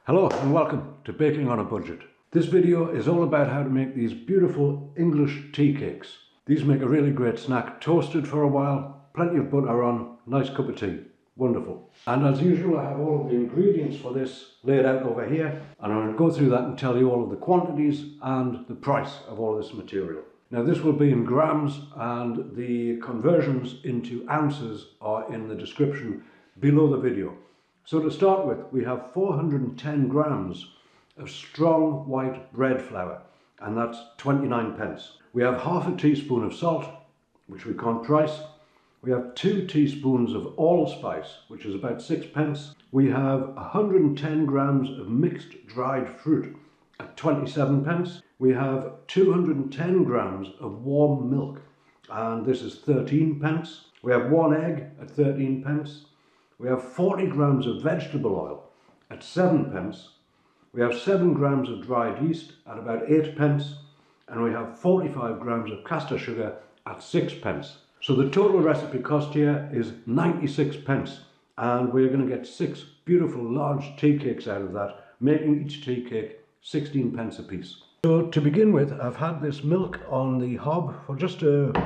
Hello and welcome to Baking on a Budget. This video is all about how to make these beautiful English tea cakes. These make a really great snack, toasted for a while, plenty of butter on, nice cup of tea. Wonderful. And as usual, I have all of the ingredients for this laid out over here, and I'm going to go through that and tell you all of the quantities and the price of all this material. Now this will be in grams, and the conversions into ounces are in the description below the video. So to start with, we have 410 grams of strong white bread flour, and that's 29 pence. We have half a teaspoon of salt, which we can't price. We have 2 teaspoons of allspice, which is about 6 pence. We have 110 grams of mixed dried fruit at 27 pence. We have 210 grams of warm milk, and this is 13 pence. We have 1 egg at 13 pence. We have 40 grams of vegetable oil at 7 pence. We have 7 grams of dried yeast at about 8 pence. And we have 45 grams of caster sugar at 6 pence. So the total recipe cost here is 96 pence. And we're going to get 6 beautiful large tea cakes out of that, making each tea cake 16 pence a piece. So to begin with, I've had this milk on the hob for just about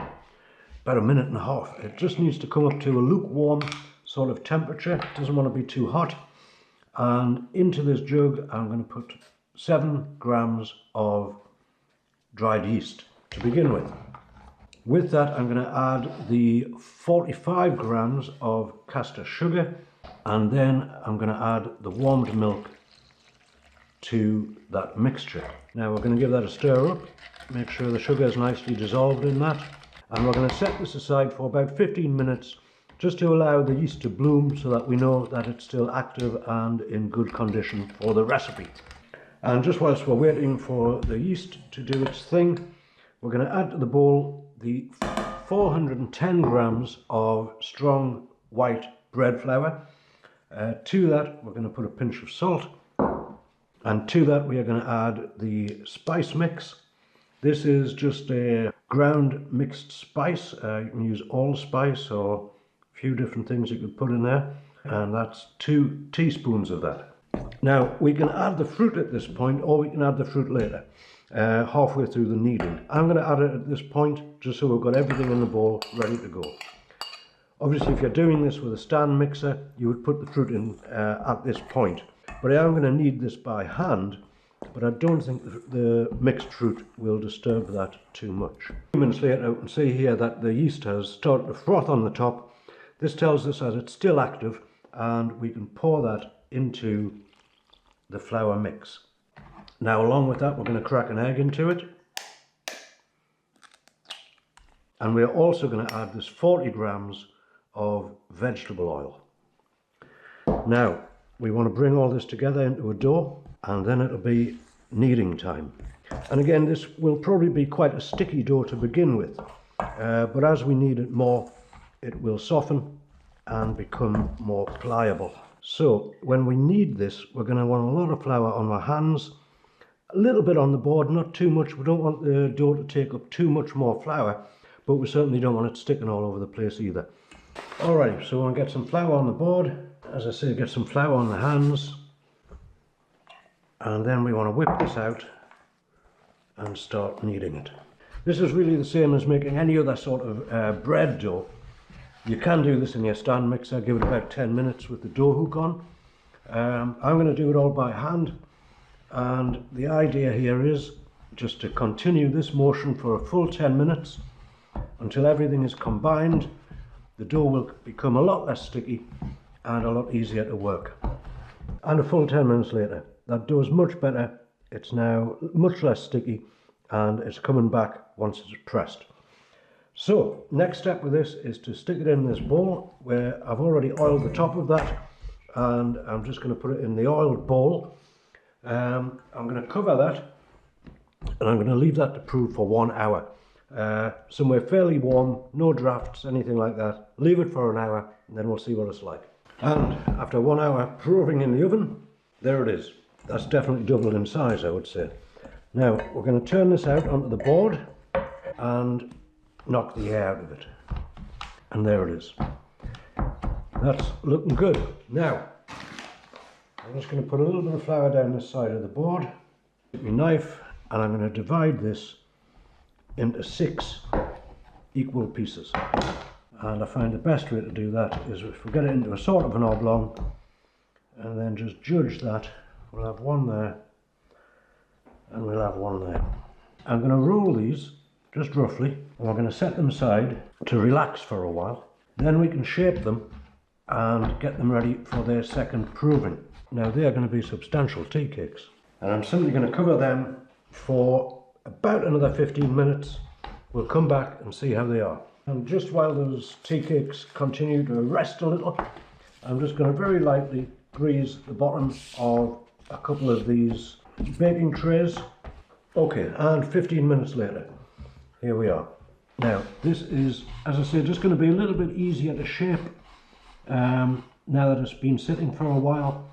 a minute and a half. It just needs to come up to a lukewarm sort of temperature. It doesn't want to be too hot. And into this jug I'm going to put 7 grams of dried yeast to begin with. With that I'm going to add the 45 grams of caster sugar, and then I'm going to add the warmed milk to that mixture. Now we're going to give that a stir up, make sure the sugar is nicely dissolved in that, and we're going to set this aside for about 15 minutes just to allow the yeast to bloom, so that we know that it's still active and in good condition for the recipe. And just whilst we're waiting for the yeast to do its thing, we're going to add to the bowl the 410 grams of strong white bread flour. To that we're going to put a pinch of salt, and to that we are going to add the spice mix. This is just a ground mixed spice. You can use allspice or few different things you could put in there, and that's 2 teaspoons of that. Now we can add the fruit at this point, or we can add the fruit later, halfway through the kneading. I'm going to add it at this point just so we've got everything in the bowl ready to go. Obviously if you're doing this with a stand mixer, you would put the fruit in at this point, but I am going to knead this by hand, but I don't think the mixed fruit will disturb that too much. A few minutes later you can see here that the yeast has started to froth on the top. This tells us that it's still active, and we can pour that into the flour mix. Now along with that we're going to crack an egg into it, and we're also going to add this 40 grams of vegetable oil. Now we want to bring all this together into a dough, and then it'll be kneading time. And again, this will probably be quite a sticky dough to begin with, but as we knead it more, it will soften and become more pliable. So when we knead this, we're going to want a lot of flour on our hands, a little bit on the board, not too much. We don't want the dough to take up too much more flour, but we certainly don't want it sticking all over the place either. Alright, so we'll get some flour on the board. As I say, get some flour on the hands, and then we want to whip this out and start kneading it. This is really the same as making any other sort of bread dough. You can do this in your stand mixer, give it about 10 minutes with the dough hook on. I'm going to do it all by hand, and the idea here is just to continue this motion for a full 10 minutes until everything is combined. The dough will become a lot less sticky and a lot easier to work. And a full 10 minutes later, that dough is much better. It's now much less sticky, and it's coming back once it's pressed. So next step with this is to stick it in this bowl, where I've already oiled the top of that, and I'm just going to put it in the oiled bowl. I'm going to cover that, and I'm going to leave that to prove for 1 hour. Somewhere fairly warm, no drafts, anything like that. Leave it for an hour, and then we'll see what it's like. And after 1 hour proving in the oven, there it is. That's definitely doubled in size, I would say. Now we're going to turn this out onto the board and knock the air out of it, and there it is. That's looking good. Now I'm just going to put a little bit of flour down this side of the board, with my knife, and I'm going to divide this into 6 equal pieces. And I find the best way to do that is if we get it into a sort of an oblong, and then just judge that. We'll have one there, and we'll have one there. I'm going to roll these just roughly, and we're going to set them aside to relax for a while. Then we can shape them and get them ready for their second proving. Now they are going to be substantial tea cakes, and I'm simply going to cover them for about another 15 minutes. We'll come back and see how they are. And just while those tea cakes continue to rest a little, I'm just going to very lightly grease the bottom of a couple of these baking trays. Okay, and 15 minutes later, here we are. Now this is, as I say, just going to be a little bit easier to shape now that it's been sitting for a while.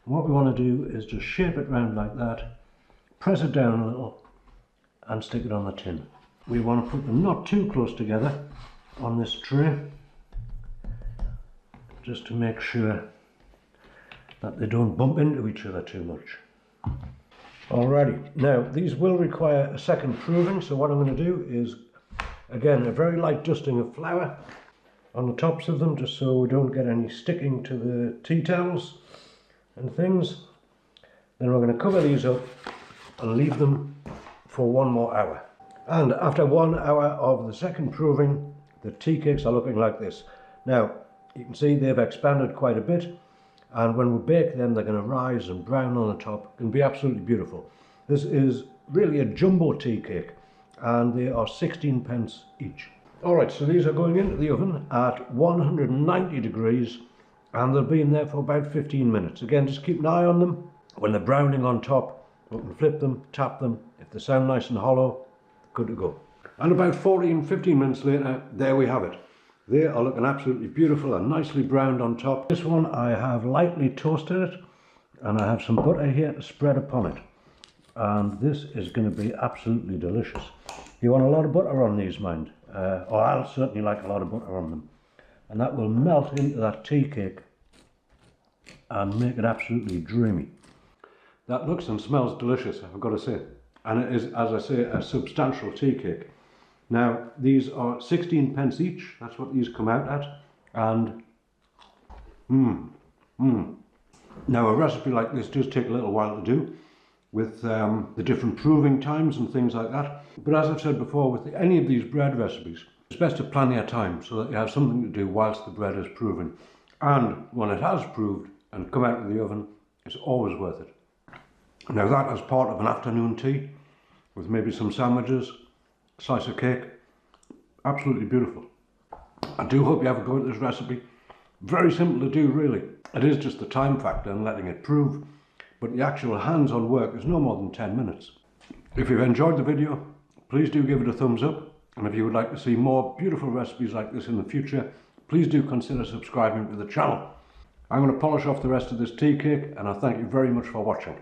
What we want to do is just shape it round like that, press it down a little, and stick it on the tin. We want to put them not too close together on this tray, just to make sure that they don't bump into each other too much. Alrighty, now these will require a second proving, so what I'm going to do is, again, a very light dusting of flour on the tops of them, just so we don't get any sticking to the tea towels and things. Then we're going to cover these up and leave them for 1 more hour. And after 1 hour of the second proving, the tea cakes are looking like this. Now you can see they've expanded quite a bit, and when we bake them they're going to rise and brown on the top and be absolutely beautiful. This is really a jumbo tea cake, and they are 16p each. Alright, so these are going into the oven at 190 degrees, and they'll be in there for about 15 minutes. Again, just keep an eye on them. When they're browning on top, we can flip them, tap them. If they sound nice and hollow, good to go. And about 15 minutes later, there we have it. They are looking absolutely beautiful and nicely browned on top. This one I have lightly toasted it, and I have some butter here to spread upon it. And this is going to be absolutely delicious. You want a lot of butter on these, mind. Or I'll certainly like a lot of butter on them. And that will melt into that tea cake and make it absolutely dreamy. That looks and smells delicious, I've got to say. And it is, as I say, a substantial tea cake. Now, these are 16p each. That's what these come out at. And, Now, a recipe like this does take a little while to do, with the different proving times and things like that. But as I've said before, with any of these bread recipes, it's best to plan your time so that you have something to do whilst the bread is proving. And when it has proved and come out of the oven, it's always worth it. Now that as part of an afternoon tea, with maybe some sandwiches, a slice of cake, absolutely beautiful. I do hope you have a go at this recipe. Very simple to do, really. It is just the time factor and letting it prove, but the actual hands-on work is no more than 10 minutes. If you've enjoyed the video, please do give it a thumbs up, and if you would like to see more beautiful recipes like this in the future, please do consider subscribing to the channel. I'm going to polish off the rest of this tea cake, and I thank you very much for watching.